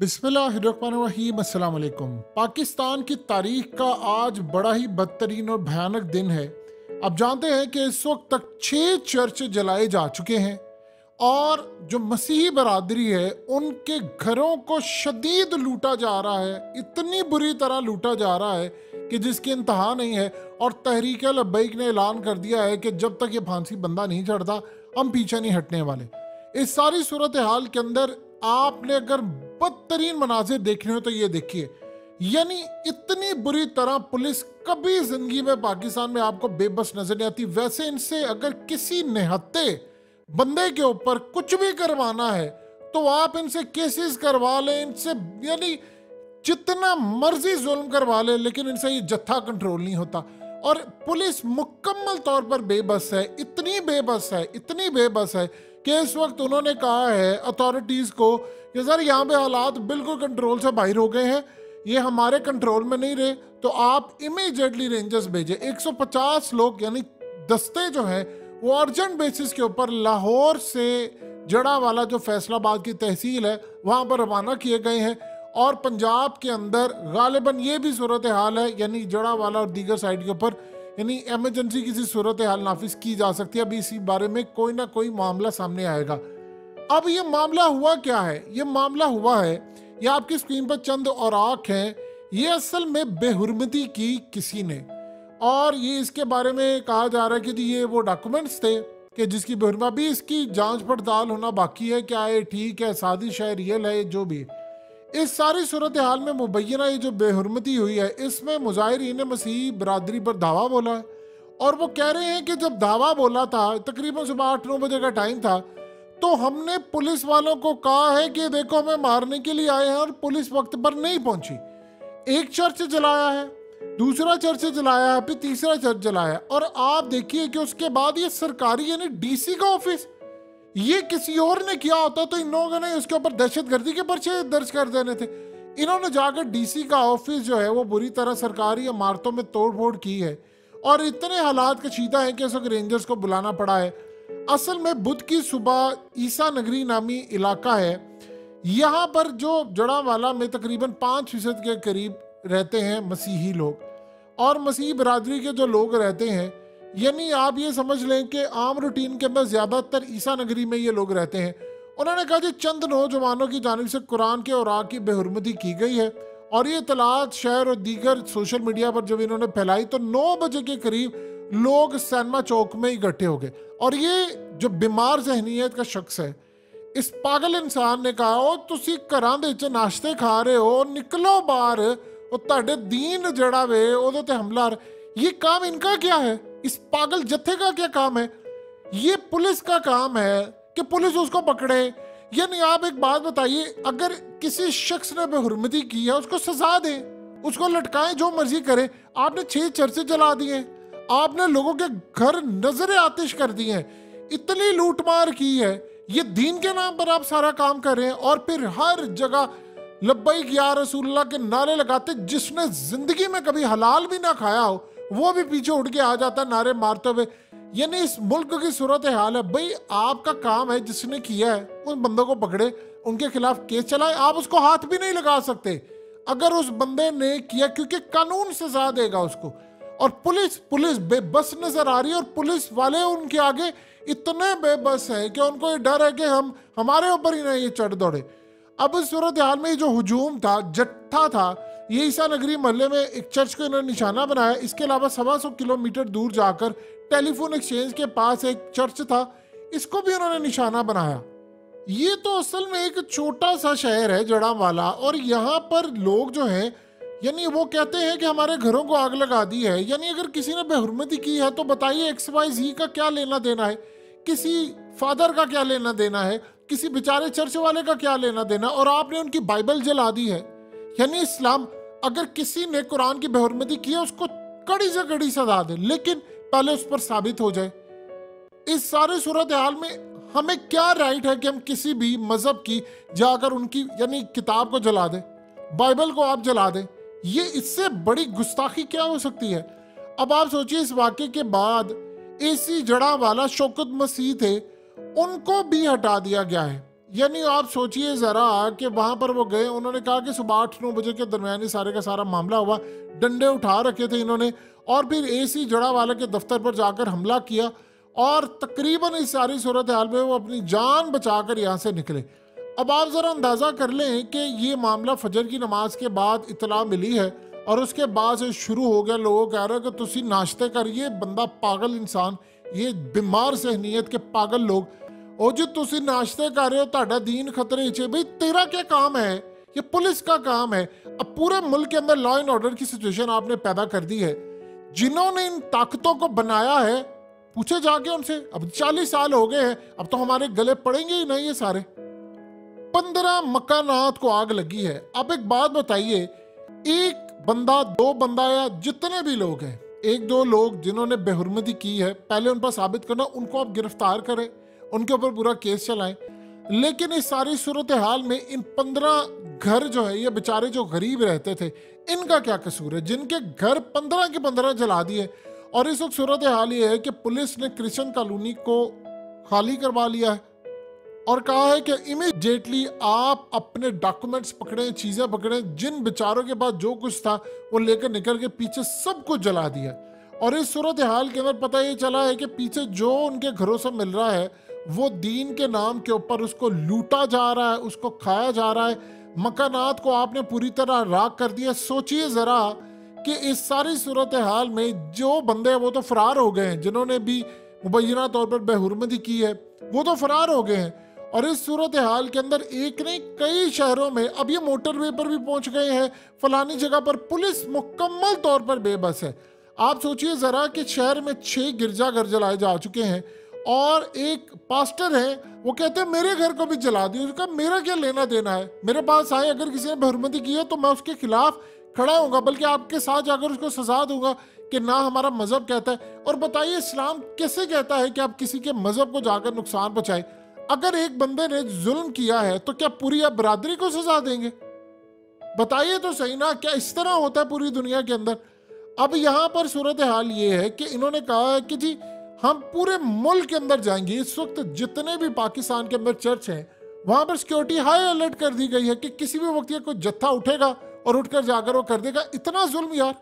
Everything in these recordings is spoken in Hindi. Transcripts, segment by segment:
बिस्मिल्लाहिर्रहमानिर्रहीम अस्सलाम वालेकुम। पाकिस्तान की तारीख का आज बड़ा ही बदतरीन और भयानक दिन है। आप जानते हैं कि इस वक्त तक 6 चर्च जलाए जा चुके हैं और जो मसीही बरादरी है उनके घरों को शदीद लूटा जा रहा है, इतनी बुरी तरह लूटा जा रहा है कि जिसकी इंतहा नहीं है। और तहरीक लब्बैक ने ऐलान कर दिया है कि जब तक ये फांसी बंदा नहीं चढ़ता हम पीछे नहीं हटने वाले। इस सारी सूरत हाल के अंदर आपने अगर बदतरीन मनाजिर देखने हो तो ये देखिए, यानी इतनी बुरी तरह पुलिस कभी जिंदगी में पाकिस्तान में आपको बेबस नजर नहीं आती। वैसे इनसे अगर किसी निहत्ते बंदे के ऊपर कुछ भी करवाना है तो आप इनसे केसेस करवा लें, इनसे यानी जितना मर्जी जुल्म करवा ले, लेकिन इनसे ये जत्था कंट्रोल नहीं होता। और पुलिस मुकम्मल तौर पर बेबस है, इतनी बेबस है कि इस वक्त उन्होंने कहा है अथॉरिटीज को कि सर यहाँ पे हालात बिल्कुल कंट्रोल से बाहर हो गए हैं, ये हमारे कंट्रोल में नहीं रहे, तो आप इमीडिएटली रेंजर्स भेजें। 150 लोग यानी दस्ते जो हैं वो अर्जेंट बेसिस के ऊपर लाहौर से जड़ावाला जो फैसलाबाद की तहसील है वहाँ पर रवाना किए गए हैं। और पंजाब के अंदर गालिबन ये भी सूरत हाल है, यानी जड़ावाला और दीगर साइड के ऊपर यानी एमरजेंसी किसी सूरत हाल नाफिज की जा सकती है। अभी इसी बारे में कोई ना कोई मामला सामने आएगा। अब ये मामला हुआ क्या है? ये मामला हुआ है, ये आपकी स्क्रीन पर चंद और आँख हैं, ये असल में बेहुरमती की किसी ने, और ये इसके बारे में कहा जा रहा है कि ये वो डॉक्यूमेंट्स थे कि जिसकी बेहुरमती, अभी इसकी जांच पड़ताल होना बाकी है, क्या है ठीक है, साजिश है, रियल है, जो भी। इस सारी सूरत हाल में मुबैना ये जो बेहुरमती हुई है इसमें मुजाहिरीन मसीह बरादरी पर दावा बोला है। और वो कह रहे हैं कि जब दावा बोला था तकरीबन सुबह 8-9 बजे का टाइम था, तो हमने पुलिस वालों को कहा है कि देखो हमें मारने के लिए आए हैं, और पुलिस वक्त पर नहीं पहुंची। एक चर्च जलाया है, दूसरा चर्च जलाया है, फिर तीसरा चर्च जलाया है। और आप देखिए कि उसके बाद ये सरकारी यानी डीसी का ऑफिस, ये किसी और ने किया होता तो इन लोगों ने उसके ऊपर दहशतगर्दी के पर्चे दर्ज कर देने थे। इन्होंने जाकर डीसी का ऑफिस जो है वो बुरी तरह सरकारी इमारतों में तोड़फोड़ की है, और इतने हालात कशीदा हैं कि इस वक्त रेंजर्स को बुलाना पड़ा है। असल में बुध की सुबह ईसा नगरी नामी इलाका है, यहाँ पर जो जड़ावाला में तकरीबन 5% के करीब रहते हैं मसीही लोग, और मसीही बरादरी के जो लोग रहते हैं, यानी आप ये समझ लें कि आम रूटीन के अंदर ज़्यादातर ईसा नगरी में ये लोग रहते हैं। उन्होंने कहा जी चंद नौजवानों की जानिब से कुरान के और की बेहुरमती की गई है, और ये इतलात शहर और दीगर सोशल मीडिया पर जब इन्होंने फैलाई तो 9 बजे के करीब लोग सैनमा चौक में इकट्ठे हो गए। और ये जो बीमार जहनीत का शख्स है, इस पागल इंसान ने कहा ओ तुसी घरां दे विच नाश्ते खा रहे हो, निकलो बाहर, ओ तुहाडे दीन जड़ा वे ओदे ते हमला। ये काम इनका क्या है? इस पागल जत्थे का क्या काम है? ये पुलिस का काम है कि पुलिस उसको पकड़े। यानी आप एक बात बताइए, अगर किसी शख्स ने बेहुरमती की है उसको सजा दें, उसको लटकाएं, जो मर्जी करें। आपने 6 चर्चे जला दिए, आपने लोगों के घर नजरे आतिश कर दिए हैं, इतनी लूटमार की है, ये दीन के नाम पर आप सारा काम कर रहे हैं। और फिर हर जगह लब्बैक या रसूलुल्लाह के नारे लगाते, जिसने जिंदगी में कभी हलाल भी ना खाया हो वो भी पीछे उड़ के आ जाता नारे मारते हुए। यानी इस मुल्क की सूरत हाल है। भाई आपका काम है, जिसने किया है उन बंदों को पकड़े, उनके खिलाफ केस चलाए। आप उसको हाथ भी नहीं लगा सकते अगर उस बंदे ने किया, क्योंकि कानून सजा देगा उसको। और पुलिस बेबस नजर आ रही है, और पुलिस वाले उनके आगे इतने बेबस है कि उनको ये डर है कि हमारे ऊपर ही ना ये चढ़ दौड़े। अब इस सूरत हाल में जो हुजूम था, जट्ठा था, ये ईसा नगरी मोहल्ले में एक चर्च को इन्होंने निशाना बनाया। इसके अलावा 125 किलोमीटर दूर जाकर टेलीफोन एक्सचेंज के पास एक चर्च था, इसको भी उन्होंने निशाना बनाया। ये तो असल में एक छोटा सा शहर है जड़ावाला, और यहाँ पर लोग जो हैं यानी वो कहते हैं कि हमारे घरों को आग लगा दी है। यानी अगर किसी ने बेहुरमती की है तो बताइए XYZ का क्या लेना देना है, किसी फादर का क्या लेना देना है, किसी बेचारे चर्च वाले का क्या लेना देना। और आपने उनकी बाइबल जला दी है। यानी इस्लाम, अगर किसी ने कुरान की बेहुरमती की है उसको कड़ी से कड़ी सजा दे, लेकिन पहले उस पर साबित हो जाए। इस सारे सूरत हाल में हमें क्या राइट है कि हम किसी भी मजहब की जाकर उनकी यानी किताब को जला दें, बाइबल को आप जला दें? ये इससे बड़ी गुस्ताखी क्या हो सकती है? अब आप सोचिए, इस वाक़े के बाद एसी जड़ावाला शौकत मसीह थे, उनको भी हटा दिया गया है। यानी आप सोचिए जरा कि वहां पर वो गए, उन्होंने कहा कि सुबह 8-9 बजे के दरमियान ही सारे का सारा मामला हुआ, डंडे उठा रखे थे इन्होंने, और फिर एसी जड़ावाला के दफ्तर पर जाकर हमला किया, और तकरीबन इस सारी सूरत हाल में वो अपनी जान बचाकर यहाँ से निकले। अब आप जरा अंदाजा कर लें कि ये मामला फजर की नमाज के बाद इतला मिली है, और उसके बाद से शुरू हो गया, लोगों कह रहे हैं कि तुसी नाश्ते करिए, बंदा पागल इंसान, ये बीमार सहनीयत के पागल लोग, ओ जी तुसी नाश्ते कर रहे हो, ताड़ा दीन खतरे च, भाई तेरा क्या काम है, ये पुलिस का काम है। अब पूरे मुल्क के अंदर लॉ एंड ऑर्डर की सिचुएशन आपने पैदा कर दी है। जिन्होंने इन ताकतों को बनाया है, पूछे जाके उनसे, अब 40 साल हो गए हैं, अब तो हमारे गले पड़ेंगे ही नहीं ये सारे। 15 मकानात को आग लगी है। अब एक बात बताइए, एक बंदा, 2 बंदा, या जितने भी लोग हैं, 1-2 लोग जिन्होंने बेहुरमती की है, पहले उन पर साबित करना, उनको आप गिरफ्तार करें, उनके ऊपर पूरा केस चलाएं। लेकिन इस सारी सूरत हाल में इन 15 घर जो है, ये बेचारे जो गरीब रहते थे, इनका क्या कसूर है, जिनके घर 15 के 15 जला दिए। और इस वक्त सूरत हाल ये है कि पुलिस ने क्रिश्चियन कॉलोनी को खाली करवा लिया है और कहा है कि इमीडिएटली आप अपने डॉक्यूमेंट्स पकड़ें, चीजें पकड़ें, जिन बेचारों के पास जो कुछ था वो लेकर निकल के पीछे सब कुछ जला दिया। और इस सूरत हाल के अंदर पता ये चला है कि पीछे जो उनके घरों से मिल रहा है, वो दीन के नाम के ऊपर उसको लूटा जा रहा है, उसको खाया जा रहा है। मकानात को आपने पूरी तरह राख कर दिया। सोचिए जरा कि इस सारी सूरत हाल में जो बंदे हैं वो तो फरार हो गए हैं, जिन्होंने भी मुबैना तौर पर बेहुरमती की है वो तो फरार हो गए हैं। और इस सूरत हाल के अंदर एक नहीं कई शहरों में अब ये मोटरवे पर भी पहुंच गए हैं, फलानी जगह पर पुलिस मुकम्मल तौर पर बेबस है। आप सोचिए जरा कि शहर में 6 गिरजाघर जलाए जा चुके हैं, और एक पास्टर है वो कहते हैं मेरे घर को भी जला दिया। उसका मेरा क्या लेना देना है, मेरे पास आए, अगर किसी ने बेहुरमती की है तो मैं उसके खिलाफ खड़ा होऊंगा, बल्कि आपके साथ जाकर उसको सजा दूंगा कि ना हमारा मजहब कहता है। और बताइए इस्लाम कैसे कहता है कि आप किसी के मजहब को जाकर नुकसान पहुंचाए? अगर एक बंदे ने जुल्म किया है तो क्या पूरी आप बरादरी को सजा देंगे? बताइए तो सही ना, क्या इस तरह होता है पूरी दुनिया के अंदर? अब यहाँ पर सूरत हाल ये है कि इन्होंने कहा है कि जी हम पूरे मुल्क के अंदर जाएंगे। इस वक्त जितने भी पाकिस्तान के अंदर चर्च हैं वहां पर सिक्योरिटी हाई अलर्ट कर दी गई है कि किसी भी वक्त ये कोई जत्था उठेगा और उठकर जाकर वो कर देगा। इतना जुल्म यार,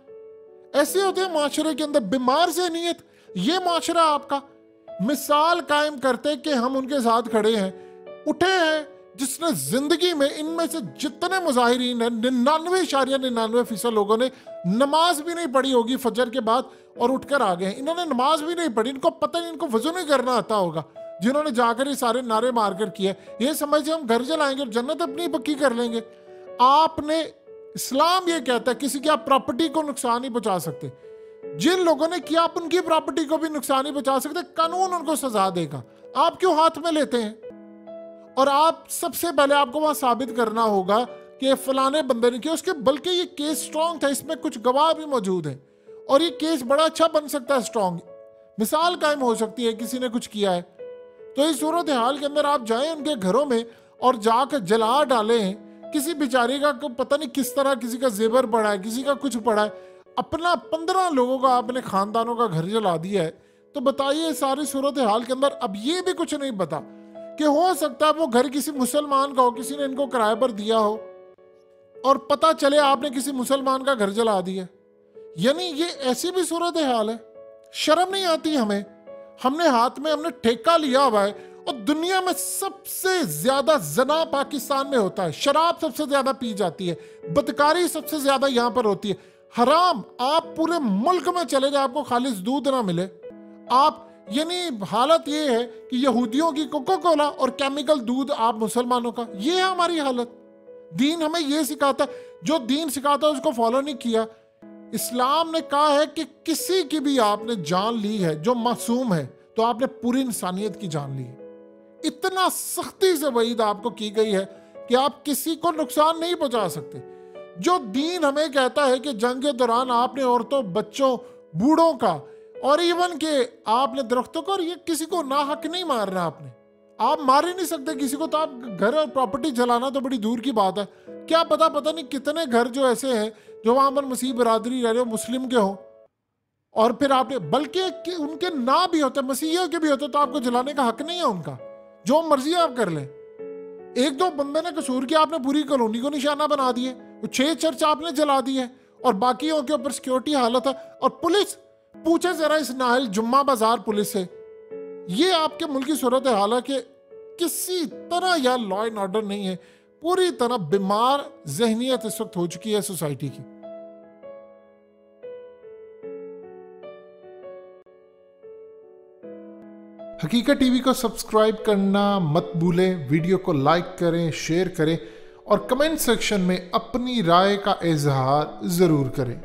ऐसे होते हैं माशरे के अंदर, बीमार से नीयत। ये माशरा आपका मिसाल कायम करते कि हम उनके साथ खड़े हैं, उठे हैं, जिसने जिंदगी में इनमें से जितने मुजाहिरीन हैं 99.99% लोगों ने नमाज भी नहीं पढ़ी होगी फजर के बाद और उठकर आ गए हैं। इन्होंने नमाज भी नहीं पढ़ी, इनको पता नहीं, इनको वजू नहीं करना आता होगा, जिन्होंने जाकर ये सारे नारे मारकर किया। ये समझे हम घर जलाएंगे और जन्नत अपनी पक्की कर लेंगे। आपने, इस्लाम ये कहता है किसी की आप प्रॉपर्टी को नुकसान नहीं पहुंचा सकते। जिन लोगों ने किया आप उनकी प्रॉपर्टी को भी नुकसान नहीं पहुंचा सकते, कानून उनको सजा देगा। आप क्यों हाथ में लेते हैं? और आप सबसे पहले आपको वहां साबित करना होगा कि फलाने बंदे ने किया, उसके बल्कि ये केस स्ट्रांग था, इसमें कुछ गवाह भी मौजूद हैं और ये केस बड़ा अच्छा बन सकता है, स्ट्रांग मिसाल कायम हो सकती है किसी ने कुछ किया है। तो इस सूरत हाल के अंदर आप जाएं उनके घरों में और जाकर जला डालें। किसी बेचारी का पता नहीं किस तरह किसी का जेवर पड़ा है, किसी का कुछ पड़ा है, अपना 15 लोगों का अपने खानदानों का घर जला दिया है। तो बताइए सारी सूरत हाल के अंदर अब ये भी कुछ नहीं पता कि हो सकता है वो घर किसी मुसलमान का हो, किसी ने इनको किराए पर दिया हो और पता चले आपने किसी मुसलमान का घर जला दिया। यानी ये ऐसी भी सूरत हाल है। शर्म नहीं आती हमें? हमने हाथ में, हमने ठेका लिया हुआ है और दुनिया में सबसे ज्यादा जना पाकिस्तान में होता है, शराब सबसे ज्यादा पी जाती है, बदकारी सबसे ज्यादा यहाँ पर होती है। हराम आप पूरे मुल्क में चले जाए आपको खालिस दूध ना मिले। आप, यानी हालत ये है कि यहूदियों की कोको कोला और केमिकल दूध आप मुसलमानों का, ये है हमारी हालत। दीन हमें ये सिखाता है, जो दीन सिखाता है उसको फॉलो नहीं किया। इस्लाम ने कहा है कि किसी की भी आपने जान ली है जो मासूम है तो आपने पूरी इंसानियत की जान ली है। इतना सख्ती से वईद आपको की गई है कि आप किसी को नुकसान नहीं पहुंचा सकते। जो दीन हमें कहता है कि जंग के दौरान आपने औरतों, बच्चों, बूढ़ों का और इवन के आपने दरख्तों को, और ये किसी को ना हक नहीं मारना, आपने आप मार ही नहीं सकते किसी को, तो आप घर और प्रॉपर्टी जलाना तो बड़ी दूर की बात है। क्या पता नहीं कितने घर जो ऐसे हैं जो वहां पर मसीह बरादरी रह रहे हो, मुस्लिम के हो, और फिर आपने, बल्कि उनके ना भी होते, मसीहियों के भी होते, तो आपको जलाने का हक नहीं है उनका, जो मर्जी आप कर लें। एक दो बंदे ने कसूर किया, आपने पूरी कॉलोनी को निशाना बना दिए, 6 चर्च आपने जला दिए और बाकियों के ऊपर सिक्योरिटी हालत है। और पुलिस, पूछे जरा इस नाहल जुम्मा बाजार पुलिस से, ये आपके मुल्क की सूरत हाल है कि किसी तरह यार लॉ एंड ऑर्डर नहीं है, पूरी तरह बीमार जहनियत इस वक्त हो चुकी है सोसाइटी की। हकीकत टीवी को सब्सक्राइब करना मत भूलें, वीडियो को लाइक करें, शेयर करें और कमेंट सेक्शन में अपनी राय का इजहार जरूर करें।